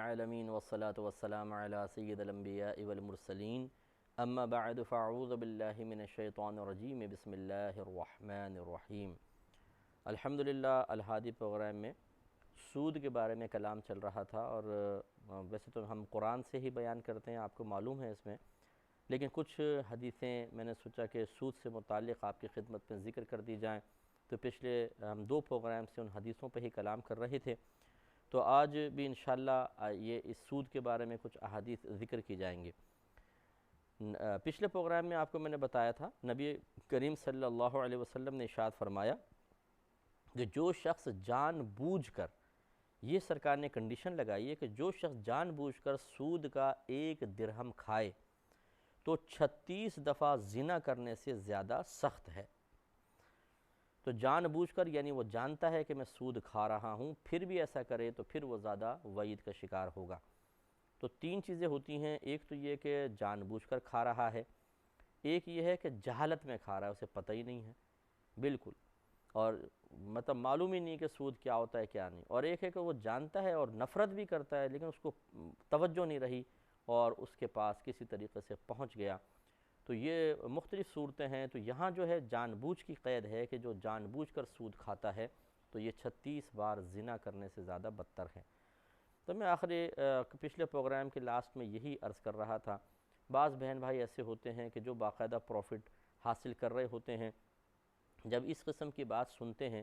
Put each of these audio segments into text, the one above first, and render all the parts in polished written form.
العالمین والصلاة والسلام علی سید الانبیاء والمرسلین اما بعد فاعوذ باللہ من الشیطان الرجیم بسم اللہ الرحمن الرحیم۔ الحمدللہ الہادی پروگرام میں سود کے بارے میں کلام چل رہا تھا، اور ویسے تو ہم قرآن سے ہی بیان کرتے ہیں، آپ کو معلوم ہے اس میں، لیکن کچھ حدیثیں میں نے سوچا کہ سود سے متعلق آپ کی خدمت میں ذکر کر دی جائیں۔ تو پچھلے ہم 2 پروگرام سے ان حدیثوں پہ ہی کلام کر رہے تھے، تو آج بھی انشاءاللہ یہ اس سود کے بارے میں کچھ احادیث ذکر کی جائیں گے۔ پچھلے پروگرام میں آپ کو میں نے بتایا تھا، نبی کریم صلی اللہ علیہ وسلم نے ارشاد فرمایا کہ جو شخص جان بوجھ کر، یہ سرکار نے کنڈیشن لگائی ہے کہ جو شخص جان بوجھ کر سود کا 1 درہم کھائے تو 36 دفعہ زنا کرنے سے زیادہ سخت ہے۔ تو جان بوجھ کر یعنی وہ جانتا ہے کہ میں سود کھا رہا ہوں، پھر بھی ایسا کرے تو پھر وہ زیادہ وعید کا شکار ہوگا۔ تو 3 چیزیں ہوتی ہیں، ایک تو یہ کہ جان بوجھ کر کھا رہا ہے، ایک یہ ہے کہ جہالت میں کھا رہا ہے، اسے پتہ ہی نہیں ہے بالکل، اور مطلب معلوم ہی نہیں کہ سود کیا ہوتا ہے کیا نہیں، اور ایک ہے کہ وہ جانتا ہے اور نفرت بھی کرتا ہے لیکن اس کو توجہ نہیں رہی اور اس کے پاس کسی طریقے سے پہنچ گیا۔ تو یہ مختلف صورتیں ہیں۔ تو یہاں جو ہے جان بوجھ کی قید ہے کہ جو جان بوجھ کر سود کھاتا ہے تو یہ 36 بار زنا کرنے سے زیادہ بدتر ہے۔ تو میں آخری پچھلے پروگرام کے لاسٹ میں یہی عرض کر رہا تھا، بعض بہن بھائی ایسے ہوتے ہیں کہ جو باقاعدہ پروفٹ حاصل کر رہے ہوتے ہیں، جب اس قسم کی بات سنتے ہیں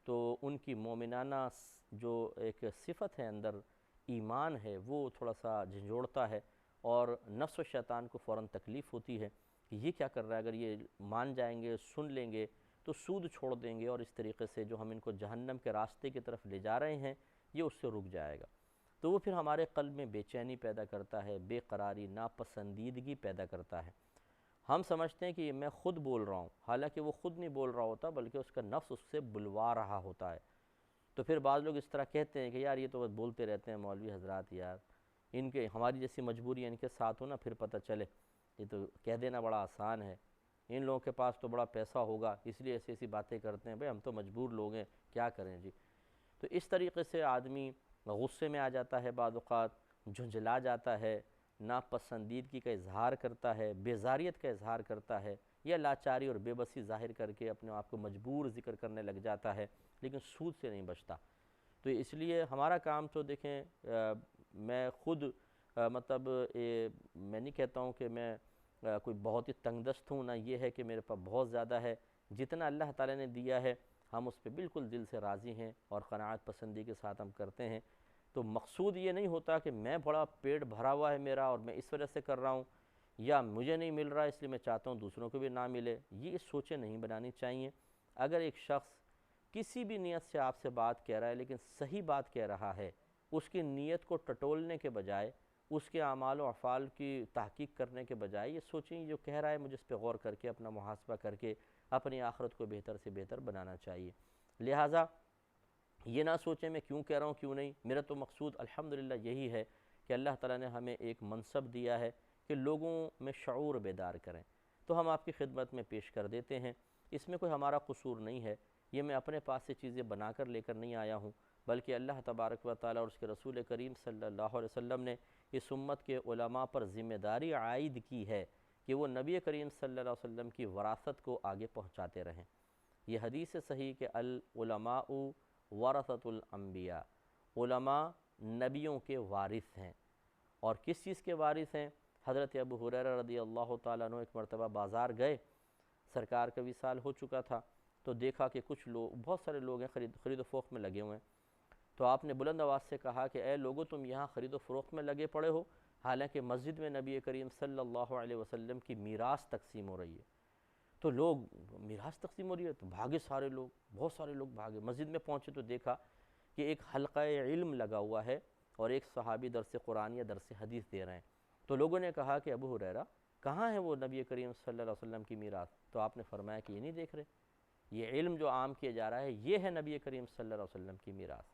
تو ان کی مومنانہ جو ایک صفت ہے اندر، ایمان ہے، وہ تھوڑا سا جھنجھوڑتا ہے، اور نفس و شیطان کو فوراً تکلیف ہوتی ہے کہ یہ کیا کر رہا ہے، اگر یہ مان جائیں گے، سن لیں گے تو سود چھوڑ دیں گے، اور اس طریقے سے جو ہم ان کو جہنم کے راستے کی طرف لے جا رہے ہیں یہ اس سے رک جائے گا۔ تو وہ پھر ہمارے قلب میں بے چینی پیدا کرتا ہے، بے قراری، ناپسندیدگی پیدا کرتا ہے۔ ہم سمجھتے ہیں کہ یہ میں خود بول رہا ہوں، حالانکہ وہ خود نہیں بول رہا ہوتا بلکہ اس کا نفس اس سے بلوا رہا ہوتا ہے۔ تو پھر بعض لوگ اس طرح کہتے ہیں کہ یار یہ تو بولتے رہتے ہیں مولوی حضرات، یار ان کے ہماری جیسی مجبوری ان کے ساتھ ہو نا پھر پتہ چلے، یہ تو کہہ دینا بڑا آسان ہے، ان لوگوں کے پاس تو بڑا پیسہ ہوگا اس لیے ایسی باتیں کرتے ہیں، بھئی ہم تو مجبور لوگ ہیں، کیا کریں جی۔ تو اس طریقے سے آدمی غصے میں آ جاتا ہے، بعض اوقات جھنجھلا جاتا ہے، ناپسندیدگی کا اظہار کرتا ہے، بیزاریت کا اظہار کرتا ہے، یا لاچاری اور بے بسی ظاہر کر کے اپنے آپ کو مجبور ذکر کرنے لگ جاتا ہے، لیکن سود سے نہیں بچتا۔ تو اس لیے ہمارا کام تو دیکھیں، میں خود مطلب میں نہیں کہتا ہوں کہ میں کوئی بہت ہی تنگ دست ہوں، نہ یہ ہے کہ میرے پاس بہت زیادہ ہے، جتنا اللہ تعالیٰ نے دیا ہے ہم اس پہ بالکل دل سے راضی ہیں اور قناعت پسندی کے ساتھ ہم کرتے ہیں۔ تو مقصود یہ نہیں ہوتا کہ میں بڑا پیٹ بھرا ہوا ہے میرا اور میں اس وجہ سے کر رہا ہوں، یا مجھے نہیں مل رہا اس لیے میں چاہتا ہوں دوسروں کو بھی نہ ملے، یہ سوچیں نہیں بنانی چاہیے۔ اگر ایک شخص کسی بھی نیت سے آپ سے بات کہہ رہا ہے لیکن صحیح بات کہہ رہا ہے، اس کی نیت کو ٹٹولنے کے بجائے، اس کے اعمال و افعال کی تحقیق کرنے کے بجائے یہ سوچیں جو کہہ رہا ہے مجھے اس پہ غور کر کے اپنا محاسبہ کر کے اپنی آخرت کو بہتر سے بہتر بنانا چاہیے۔ لہٰذا یہ نہ سوچیں میں کیوں کہہ رہا ہوں کیوں نہیں، میرا تو مقصود الحمدللہ یہی ہے کہ اللہ تعالیٰ نے ہمیں ایک منصب دیا ہے کہ لوگوں میں شعور بیدار کریں، تو ہم آپ کی خدمت میں پیش کر دیتے ہیں۔ اس میں کوئی ہمارا قصور نہیں ہے، یہ میں اپنے پاس سے چیزیں بنا کر لے کر نہیں آیا ہوں، بلکہ اللہ تبارک و تعالیٰ اور اس کے رسول کریم صلی اللہ علیہ وسلم نے اس امت کے علماء پر ذمہ داری عائد کی ہے کہ وہ نبی کریم صلی اللہ علیہ وسلم کی وراثت کو آگے پہنچاتے رہیں۔ یہ حدیث صحیح کہ العلماء ورثۃ الانبیاء، علماء نبیوں کے وارث ہیں، اور کس چیز کے وارث ہیں؟ حضرت ابو ہریرہ رضی اللہ تعالیٰ عنہ ایک مرتبہ بازار گئے، سرکار کا وصال ہو چکا تھا، تو دیکھا کہ کچھ لوگ، بہت سارے لوگ ہیں خرید و فروخت میں لگے ہوئے ہیں، تو آپ نے بلند آواز سے کہا کہ اے لوگو تم یہاں خرید و فروخت میں لگے پڑے ہو، حالانکہ مسجد میں نبی کریم صلی اللہ علیہ وسلم کی میراث تقسیم ہو رہی ہے۔ تو لوگ، میراث تقسیم ہو رہی ہے، تو بھاگے سارے لوگ، بہت سارے لوگ بھاگے، مسجد میں پہنچے تو دیکھا کہ ایک حلقہ علم لگا ہوا ہے اور ایک صحابی درس قرآن یا درس حدیث دے رہے ہیں۔ تو لوگوں نے کہا کہ ابو ہریرہ کہاں ہے وہ نبی کریم صلی اللہ علیہ وسلم کی میراث؟ تو آپ نے فرمایا کہ یہ نہیں دیکھ رہے، یہ علم جو عام کیا جا رہا ہے یہ ہے نبی کریم صلی اللہ علیہ وسلم کی میراث۔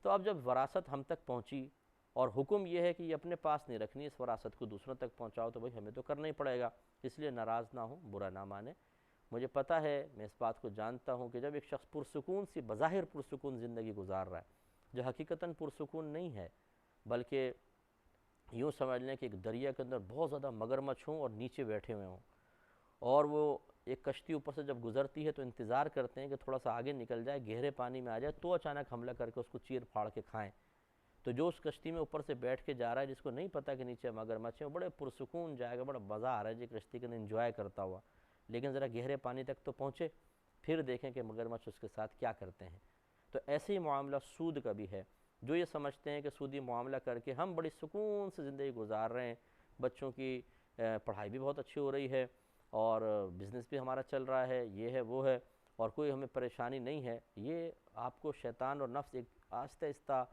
تو اب جب وراثت ہم تک پہنچی اور حکم یہ ہے کہ یہ اپنے پاس نہیں رکھنی، اس وراثت کو دوسروں تک پہنچاؤ، تو بھئی ہمیں تو کرنا ہی پڑے گا، اس لیے ناراض نہ ہوں، برا نہ مانیں۔ مجھے پتہ ہے، میں اس بات کو جانتا ہوں کہ جب ایک شخص پرسکون سی، بظاہر پرسکون زندگی گزار رہا ہے جو حقیقتاً پرسکون نہیں ہے، بلکہ یوں سمجھ لیں کہ ایک دریا کے اندر بہت زیادہ مگرمچھ ہوں اور نیچے بیٹھے ہوئے ہوں، اور وہ ایک کشتی اوپر سے جب گزرتی ہے تو انتظار کرتے ہیں کہ تھوڑا سا آگے نکل جائے، گہرے پانی میں آ جائے تو اچانک حملہ کر کے اس کو چیر پھاڑ کے کھائیں۔ تو جو اس کشتی میں اوپر سے بیٹھ کے جا رہا ہے، جس کو نہیں پتا کہ نیچے مگرمچھ ہے، وہ بڑے پرسکون جائے گا، بڑا مزہ آ رہا ہے جی کشتی کے اندر انجوائے کرتا ہوا، لیکن ذرا گہرے پانی تک تو پہنچے، پھر دیکھیں کہ مگرمچھ اس کے ساتھ کیا کرتے ہیں۔ تو ایسے ہی معاملہ سود کا بھی ہے۔ جو یہ سمجھتے ہیں کہ سودی معاملہ کر کے ہم بڑی سکون سے زندگی گزار رہے ہیں، بچوں کی پڑھائی بھی بہت اچھی ہو رہی ہے اور بزنس بھی ہمارا چل رہا ہے، یہ ہے وہ ہے، اور کوئی ہمیں پریشانی نہیں ہے، یہ آپ کو شیطان اور نفس ایک آہستہ آہستہ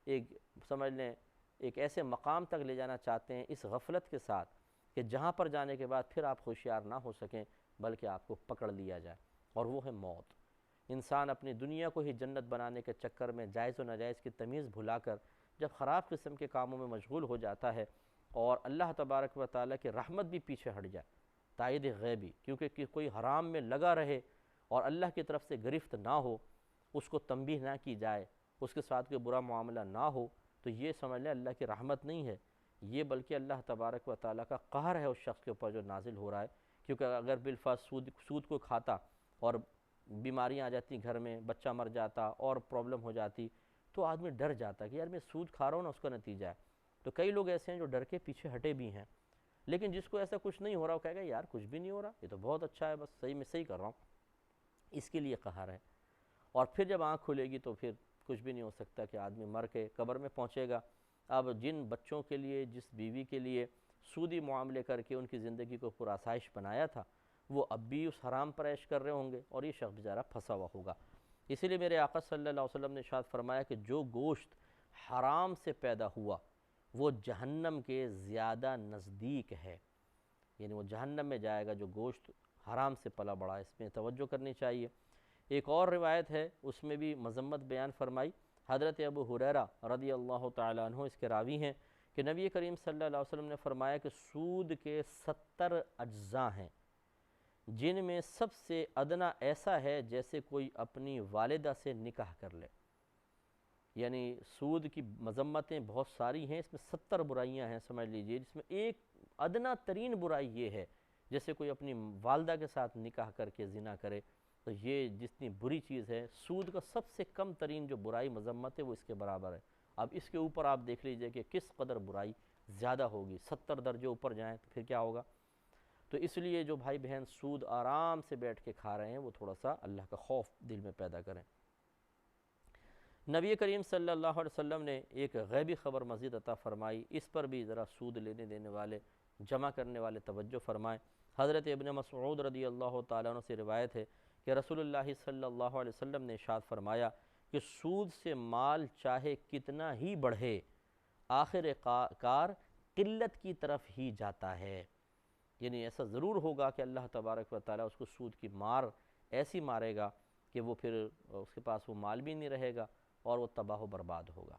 ایک سمجھ لیں ایک ایسے مقام تک لے جانا چاہتے ہیں اس غفلت کے ساتھ کہ جہاں پر جانے کے بعد پھر آپ ہوشیار نہ ہو سکیں، بلکہ آپ کو پکڑ لیا جائے، اور وہ ہے موت۔ انسان اپنی دنیا کو ہی جنت بنانے کے چکر میں جائز و ناجائز کی تمیز بھلا کر جب خراب قسم کے کاموں میں مشغول ہو جاتا ہے اور اللہ تبارک و تعالیٰ کی رحمت بھی پیچھے ہٹ جائے، تائید غیبی، کیونکہ کوئی حرام میں لگا رہے اور اللہ کی طرف سے گرفت نہ ہو، اس کو تنبیہ نہ کی جائے، اس کے ساتھ کوئی برا معاملہ نہ ہو، تو یہ سمجھ لیں اللہ کی رحمت نہیں ہے، یہ بلکہ اللہ تبارک و تعالیٰ کا قہر ہے اس شخص کے اوپر جو نازل ہو رہا ہے۔ کیونکہ اگر بالفرض سود کو کھاتا اور بیماریاں آ جاتی گھر میں، بچہ مر جاتا اور پرابلم ہو جاتی، تو آدمی ڈر جاتا کہ یار میں سود کھا رہا ہوں نا، اس کا نتیجہ ہے۔ تو کئی لوگ ایسے ہیں جو ڈر کے پیچھے ہٹے بھی ہیں، لیکن جس کو ایسا کچھ نہیں ہو رہا وہ کہے گا یار کچھ بھی نہیں ہو رہا، یہ تو بہت اچھا ہے، بس صحیح میں صحیح کر رہا ہوں، اس کے لیے قہر ہے۔ اور پھر جب آنکھ کھلے گی تو پھر کچھ بھی نہیں ہو سکتا کہ آدمی مر کے قبر میں پہنچے گا۔ اب جن بچوں کے لیے، جس بیوی کے لیے سودی معاملے کر کے ان کی زندگی کو پرآسائش بنایا تھا، وہ اب بھی اس حرام پر عیش کر رہے ہوں گے، اور یہ شخص بیچارہ پھنسا ہوا ہوگا۔ اسی لیے میرے آقا صلی اللہ علیہ وسلم نے ارشاد فرمایا کہ جو گوشت حرام سے پیدا ہوا وہ جہنم کے زیادہ نزدیک ہے، یعنی وہ جہنم میں جائے گا جو گوشت حرام سے پلا بڑھا، اس میں توجہ کرنی چاہیے۔ ایک اور روایت ہے، اس میں بھی مذمت بیان فرمائی، حضرت ابو ہریرہ رضی اللہ تعالیٰ عنہ اس کے راوی ہیں کہ نبی کریم صلی اللہ علیہ وسلم نے فرمایا کہ سود کے 70 اجزاء ہیں، جن میں سب سے ادنا ایسا ہے جیسے کوئی اپنی والدہ سے نکاح کر لے۔ یعنی سود کی مذمتیں بہت ساری ہیں، اس میں 70 برائیاں ہیں سمجھ لیجئے، جس میں ایک ادنا ترین برائی یہ ہے جیسے کوئی اپنی والدہ کے ساتھ نکاح کر کے زنا کرے۔ تو یہ جتنی بری چیز ہے، سود کا سب سے کم ترین جو برائی مذمت ہے وہ اس کے برابر ہے۔ اب اس کے اوپر آپ دیکھ لیجئے کہ کس قدر برائی زیادہ ہوگی، 70 درجے اوپر جائیں تو پھر کیا ہوگا۔ تو اس لیے جو بھائی بہن سود آرام سے بیٹھ کے کھا رہے ہیں وہ تھوڑا سا اللہ کا خوف دل میں پیدا کریں۔ نبی کریم صلی اللہ علیہ وسلم نے ایک غیبی خبر مزید عطا فرمائی، اس پر بھی ذرا سود لینے دینے والے، جمع کرنے والے توجہ فرمائیں۔ حضرت ابن مسعود رضی اللہ تعالیٰ عنہ سے روایت ہے کہ رسول اللہ صلی اللہ علیہ وسلم نے ارشاد فرمایا کہ سود سے مال چاہے کتنا ہی بڑھے، آخر کار قلت کی طرف ہی جاتا ہے۔ یعنی ایسا ضرور ہوگا کہ اللہ تبارک و تعالیٰ اس کو سود کی مار ایسی مارے گا کہ وہ پھر اس کے پاس وہ مال بھی نہیں رہے گا اور وہ تباہ و برباد ہوگا۔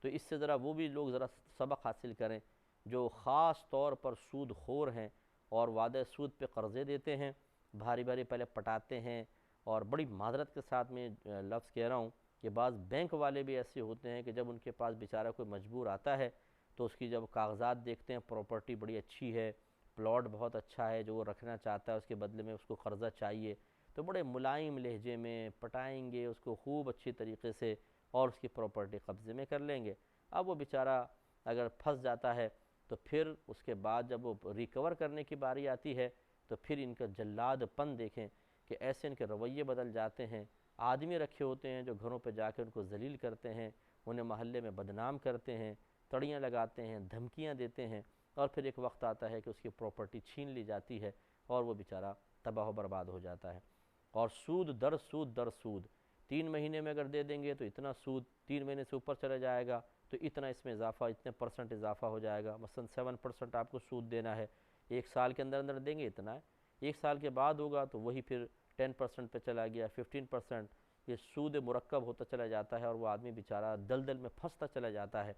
تو اس سے ذرا وہ بھی لوگ ذرا سبق حاصل کریں جو خاص طور پر سود خور ہیں اور وعدہ سود پہ قرضے دیتے ہیں، بھاری بھاری پہلے پٹاتے ہیں، اور بڑی معذرت کے ساتھ میں لفظ کہہ رہا ہوں کہ بعض بینک والے بھی ایسے ہوتے ہیں کہ جب ان کے پاس بیچارہ کوئی مجبور آتا ہے تو اس کی جب کاغذات دیکھتے ہیں، پراپرٹی بڑی اچھی ہے، پلاٹ بہت اچھا ہے جو وہ رکھنا چاہتا ہے، اس کے بدلے میں اس کو قرضہ چاہیے، تو بڑے ملائم لہجے میں پٹائیں گے اس کو خوب اچھی طریقے سے اور اس کی پراپرٹی قبضے میں کر لیں گے۔ اب وہ بیچارہ اگر پھنس جاتا ہے تو پھر اس کے بعد جب وہ ریکور کرنے کی باری آتی ہے تو پھر ان کا جلاد پن دیکھیں کہ ایسے ان کے رویے بدل جاتے ہیں۔ آدمی رکھے ہوتے ہیں جو گھروں پہ جا کے ان کو ذلیل کرتے ہیں، انہیں محلے میں بدنام کرتے ہیں، تڑیاں لگاتے ہیں، دھمکیاں دیتے ہیں، اور پھر ایک وقت آتا ہے کہ اس کی پراپرٹی چھین لی جاتی ہے اور وہ بیچارہ تباہ و برباد ہو جاتا ہے۔ اور سود در سود در سود، 3 مہینے میں اگر دے دیں گے تو اتنا سود، 3 مہینے سے اوپر چلا جائے گا تو اتنا اس میں اضافہ، اتنے % اضافہ ہو جائے گا، مثلا 7% آپ کو سود دینا ہے، 1 سال کے اندر اندر دیں گے اتنا ہے، 1 سال کے بعد ہوگا تو وہی پھر 10% پہ چلا گیا، 15%، یہ سود مرکب ہوتا چلا جاتا ہے اور وہ آدمی بیچارہ دلدل میں پھنستا چلا جاتا ہے۔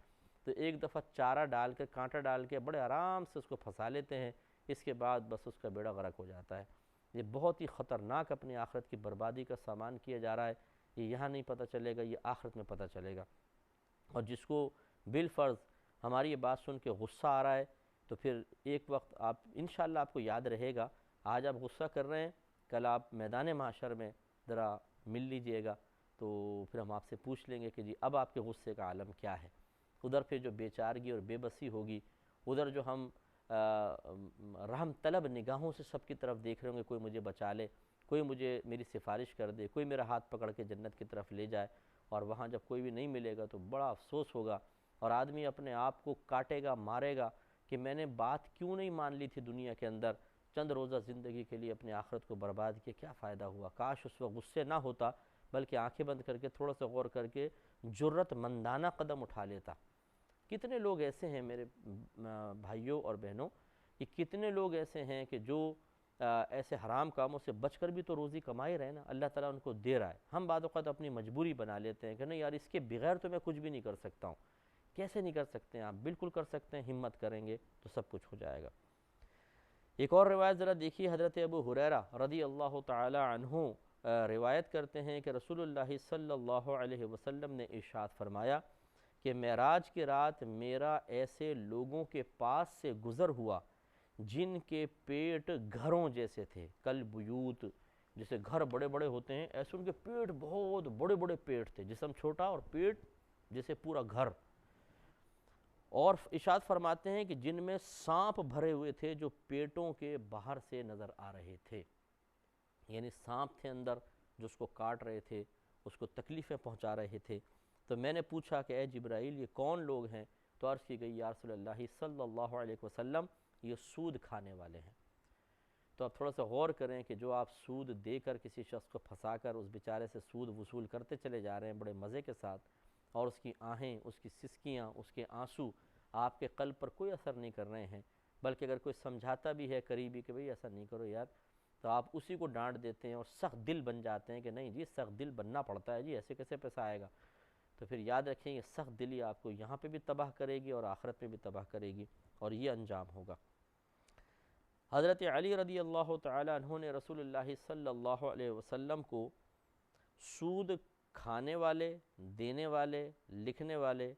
تو ایک دفعہ چارہ ڈال کے، کانٹا ڈال کے بڑے آرام سے اس کو پھنسا لیتے ہیں، اس کے بعد بس اس کا بیڑا غرق ہو جاتا ہے۔ یہ بہت ہی خطرناک اپنی آخرت کی بربادی کا سامان کیا جا رہا ہے، یہ یہاں نہیں پتہ چلے گا، یہ آخرت میں پتہ چلے گا۔ اور جس کو بالفرض ہماری یہ بات سن کے غصہ آ رہا ہے تو پھر ایک وقت آپ انشاءاللہ آپ کو یاد رہے گا، آج آپ غصہ کر رہے ہیں، کل آپ میدان محشر میں ذرا مل لیجئے گا تو پھر ہم آپ سے پوچھ لیں گے کہ جی اب آپ کے غصے کا عالم کیا ہے۔ ادھر پھر جو بے چارگی اور بے بسی ہوگی، ادھر جو ہم رحم طلب نگاہوں سے سب کی طرف دیکھ رہے ہوں گے، کوئی مجھے بچا لے، کوئی مجھے میری سفارش کر دے، کوئی میرا ہاتھ پکڑ کے جنت کی طرف لے جائے، اور وہاں جب کوئی بھی نہیں ملے گا تو بڑا افسوس ہوگا، اور آدمی اپنے آپ کو کاٹے گا، مارے گا کہ میں نے بات کیوں نہیں مان لی تھی دنیا کے اندر، چند روزہ زندگی کے لیے اپنے آخرت کو برباد کیا، کیا فائدہ ہوا، کاش اس وقت غصے نہ ہوتا بلکہ آنکھیں بند کر کے تھوڑا سا غور کر کے جرت مندانہ قدم اٹھا لیتا۔ کتنے لوگ ایسے ہیں میرے بھائیوں اور بہنوں، کہ کتنے لوگ ایسے ہیں کہ جو ایسے حرام کاموں سے بچ کر بھی تو روزی کمائی رہے نا، اللہ تعالیٰ ان کو دے رہا ہے، ہم بعض اوقات اپنی مجبوری بنا لیتے ہیں کہ نہیں یار اس کے بغیر تو میں کچھ بھی نہیں کر سکتا ہوں۔ کیسے نہیں کر سکتے ہیں آپ؟ بالکل کر سکتے ہیں، ہمت کریں گے تو سب کچھ ہو جائے گا۔ ایک اور روایت ذرا دیکھیے، حضرت ابو ہریرہ رضی اللہ تعالی عنہ روایت کرتے ہیں کہ رسول اللہ صلی اللہ علیہ وسلم نے ارشاد فرمایا کہ معراج کی رات میرا ایسے لوگوں کے پاس سے گزر ہوا جن کے پیٹ گھروں جیسے تھے، کل بیوت، جیسے گھر بڑے بڑے ہوتے ہیں ایسے ان کے پیٹ بہت بڑے بڑے پیٹ تھے، جسم چھوٹا اور پیٹ جیسے پورا گھر، اور ارشاد فرماتے ہیں کہ جن میں سانپ بھرے ہوئے تھے جو پیٹوں کے باہر سے نظر آ رہے تھے، یعنی سانپ تھے اندر جو اس کو کاٹ رہے تھے، اس کو تکلیفیں پہنچا رہے تھے۔ تو میں نے پوچھا کہ اے جبرائیل یہ کون لوگ ہیں؟ تو عرض کی گئی یا رسول اللہ صلی اللہ علیہ وسلم یہ سود کھانے والے ہیں۔ تو اب تھوڑا سا غور کریں کہ جو آپ سود دے کر کسی شخص کو پھنسا کر اس بیچارے سے سود وصول کرتے چلے جا رہے ہیں بڑے مزے کے ساتھ، اور اس کی آہیں، اس کی سسکیاں، اس کے آنسو آپ کے قلب پر کوئی اثر نہیں کر رہے ہیں، بلکہ اگر کوئی سمجھاتا بھی ہے قریبی کہ بھئی ایسا نہیں کرو یار، تو آپ اسی کو ڈانٹ دیتے ہیں اور سخت دل بن جاتے ہیں کہ نہیں جی سخت دل بننا پڑتا ہے جی، ایسے کیسے پیسہ آئے گا۔ تو پھر یاد رکھیں یہ سخت دلی آپ کو یہاں پہ بھی تباہ کرے گی اور آخرت میں بھی تباہ کرے گی، اور یہ انجام ہوگا۔ حضرت علی رضی اللہ تعالی عنہ نے رسول اللہ صلی اللہ علیہ وسلم کو سود کھانے والے، دینے والے، لکھنے والے،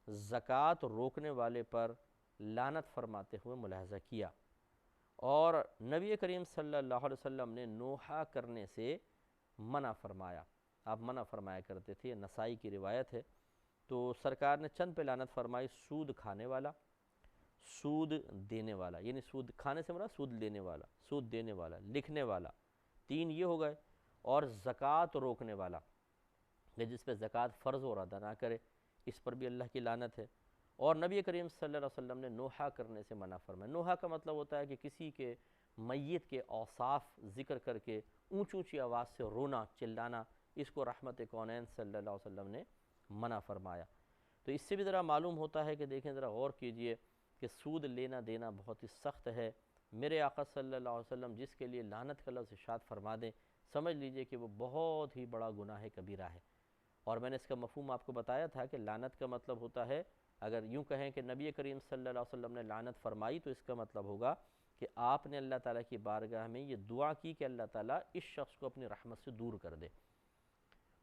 زکوٰۃ روکنے والے پر لعنت فرماتے ہوئے ملاحظہ کیا، اور نبی کریم صلی اللہ علیہ وسلم نے نوحہ کرنے سے منع فرمایا، آپ منع فرمایا کرتے تھے، یہ نسائی کی روایت ہے۔ تو سرکار نے چند پہ لعنت فرمائی، سود کھانے والا، سود دینے والا، یعنی سود کھانے سے مراد سود لینے والا، سود دینے والا، لکھنے والا، تین یہ ہو گئے، اور زکوٰۃ روکنے والا کہ جس پہ زکوٰۃ فرض اور ادا نہ کرے، اس پر بھی اللہ کی لعنت ہے۔ اور نبی کریم صلی اللہ علیہ وسلم نے نوحہ کرنے سے منع فرمایا۔ نوحہ کا مطلب ہوتا ہے کہ کسی کے میت کے اوصاف ذکر کر کے اونچی اونچی آواز سے رونا چلانا، اس کو رحمت کونین صلی اللہ علیہ وسلم نے منع فرمایا۔ تو اس سے بھی ذرا معلوم ہوتا ہے کہ دیکھیں ذرا غور کیجئے کہ سود لینا دینا بہت ہی سخت ہے۔ میرے آقا صلی اللہ علیہ وسلم جس کے لیے لعنت کا لفظ ارشاد فرما دیں، سمجھ لیجئے کہ وہ بہت ہی بڑا گناہ کبیرہ ہے۔ اور میں نے اس کا مفہوم آپ کو بتایا تھا کہ لعنت کا مطلب ہوتا ہے، اگر یوں کہیں کہ نبی کریم صلی اللہ علیہ وسلم نے لعنت فرمائی تو اس کا مطلب ہوگا کہ آپ نے اللہ تعالیٰ کی بارگاہ میں یہ دعا کی کہ اللہ تعالیٰ اس شخص کو اپنی رحمت سے دور کر دے،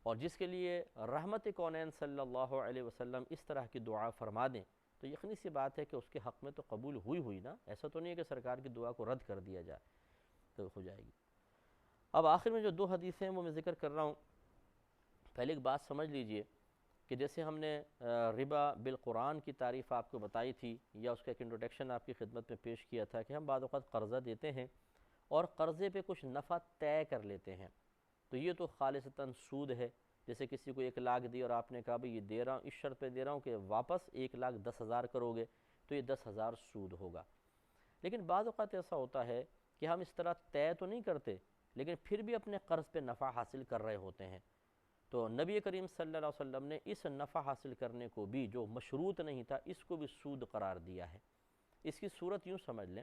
اور جس کے لیے رحمت کونین صلی اللہ علیہ وسلم اس طرح کی دعا فرما دیں تو یقینی سی بات ہے کہ اس کے حق میں تو قبول ہوئی نا، ایسا تو نہیں ہے کہ سرکار کی دعا کو رد کر دیا جائے، تو ہو جائے گی۔ اب آخر میں جو دو حدیثیں ہیں وہ میں ذکر کر رہا ہوں، پہلے ایک بات سمجھ لیجئے کہ جیسے ہم نے ربا بالقرآن کی تعریف آپ کو بتائی تھی، یا اس کا ایک انٹروڈکشن آپ کی خدمت میں پیش کیا تھا کہ ہم بعض اوقات قرضہ دیتے ہیں اور قرضے پہ کچھ نفع طے کر لیتے ہیں، تو یہ تو خالصتاً سود ہے۔ جیسے کسی کو 1,00,000 دی اور آپ نے کہا بھئی یہ دے رہا ہوں، اس شرط پہ دے رہا ہوں کہ واپس 1,10,000 کرو گے، تو یہ 10,000 سود ہوگا۔ لیکن بعض اوقات ایسا ہوتا ہے کہ ہم اس طرح طے تو نہیں کرتے لیکن پھر بھی اپنے قرض پہ نفع حاصل کر رہے ہوتے ہیں، تو نبی کریم صلی اللہ علیہ وسلم نے اس نفع حاصل کرنے کو بھی جو مشروط نہیں تھا اس کو بھی سود قرار دیا ہے۔ اس کی صورت یوں سمجھ لیں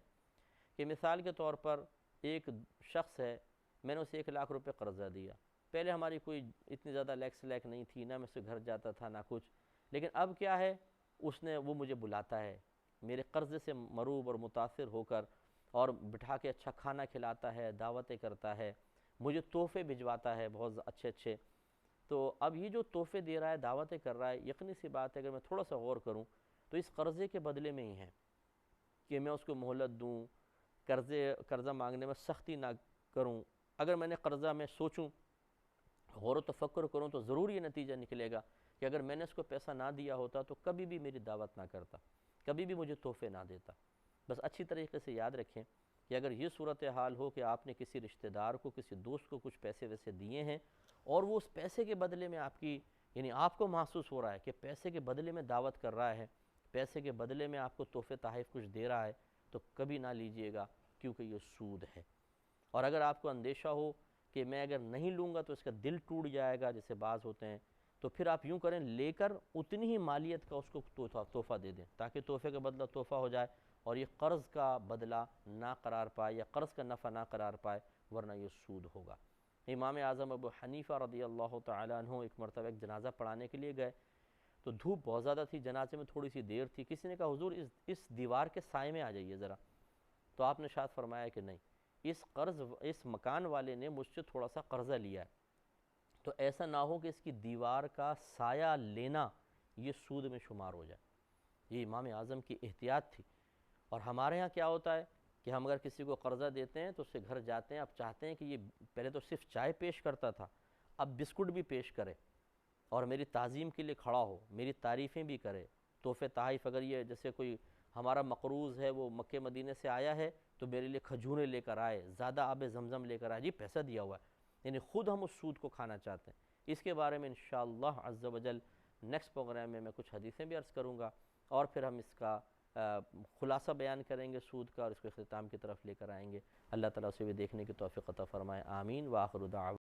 کہ مثال کے طور پر ایک شخص ہے، میں نے اسے 1,00,000 روپے قرضہ دیا، پہلے ہماری کوئی اتنی زیادہ لیک نہیں تھی، نہ میں سے گھر جاتا تھا نہ کچھ، لیکن اب کیا ہے وہ مجھے بلاتا ہے میرے قرضے سے مروب اور متاثر ہو کر، اور بٹھا کے اچھا کھانا کھلاتا ہے، دعوتیں کرتا ہے، مجھے تحفے بھجواتا ہے بہت اچھے اچھے۔ تو اب یہ جو تحفے دے رہا ہے، دعوتیں کر رہا ہے، یقینی سی بات ہے اگر میں تھوڑا سا غور کروں تو اس قرضے کے بدلے میں ہی ہیں کہ میں اس کو مہلت دوں، قرضہ مانگنے میں سختی نہ کروں۔ اگر میں نے قرضہ میں سوچوں، غور و تفکر کروں، تو ضرور یہ نتیجہ نکلے گا کہ اگر میں نے اس کو پیسہ نہ دیا ہوتا تو کبھی بھی میری دعوت نہ کرتا، کبھی بھی مجھے تحفے نہ دیتا۔ بس اچھی طریقے سے یاد رکھیں کہ اگر یہ صورتحال ہو کہ آپ نے کسی رشتہ دار کو، کسی دوست کو کچھ پیسے ویسے دیے ہیں، اور وہ اس پیسے کے بدلے میں یعنی آپ کو محسوس ہو رہا ہے کہ پیسے کے بدلے میں دعوت کر رہا ہے، پیسے کے بدلے میں آپ کو تحفے تحائف کچھ دے رہا ہے، تو کبھی نہ لیجئے گا، کیونکہ یہ سود ہے۔ اور اگر آپ کو اندیشہ ہو کہ میں اگر نہیں لوں گا تو اس کا دل ٹوٹ جائے گا، جیسے بعض ہوتے ہیں، تو پھر آپ یوں کریں، لے کر اتنی ہی مالیت کا اس کو تحفہ دے دیں، تاکہ تحفے کا بدلہ تحفہ ہو جائے اور یہ قرض کا بدلہ نہ قرار پائے یا قرض کا نفع نہ قرار پائے، ورنہ یہ سود ہوگا۔ امام اعظم ابو حنیفہ رضی اللہ تعالیٰ عنہ ایک مرتبہ ایک جنازہ پڑھانے کے لیے گئے، تو دھوپ بہت زیادہ تھی، جنازے میں تھوڑی سی دیر تھی، کسی نے کہا حضور اس دیوار کے سائے میں آ جائیے ذرا، تو آپ نے ارشاد فرمایا کہ نہیں، اس مکان والے نے مجھ سے تھوڑا سا قرضہ لیا ہے، تو ایسا نہ ہو کہ اس کی دیوار کا سایہ لینا یہ سود میں شمار ہو جائے۔ یہ امام اعظم کی احتیاط تھی۔ اور ہمارے ہاں کیا ہوتا ہے کہ ہم اگر کسی کو قرضہ دیتے ہیں تو اس سے گھر جاتے ہیں، اب چاہتے ہیں کہ یہ پہلے تو صرف چائے پیش کرتا تھا، اب بسکٹ بھی پیش کرے اور میری تعظیم کے لیے کھڑا ہو، میری تعریفیں بھی کرے، تحفے تحائف، اگر یہ جیسے کوئی ہمارا مقروض ہے وہ مکہ مدینے سے آیا ہے تو میرے لیے کھجوریں لے کر آئے، زیادہ آب زمزم لے کر آئے، جی پیسہ دیا ہوا ہے، یعنی خود ہم اس سود کو کھانا چاہتے ہیں۔ اس کے بارے میں انشاءاللہ عز و جل نیکسٹ پروگرام میں کچھ حدیثیں بھی عرض کروں گا، اور پھر ہم اس کا خلاصہ بیان کریں گے سود کا، اور اس کو اختتام کی طرف لے کر آئیں گے۔ اللہ تعالیٰ اسے بھی دیکھنے کی توفیق عطا فرمائے، آمین۔ وآخر دعوانا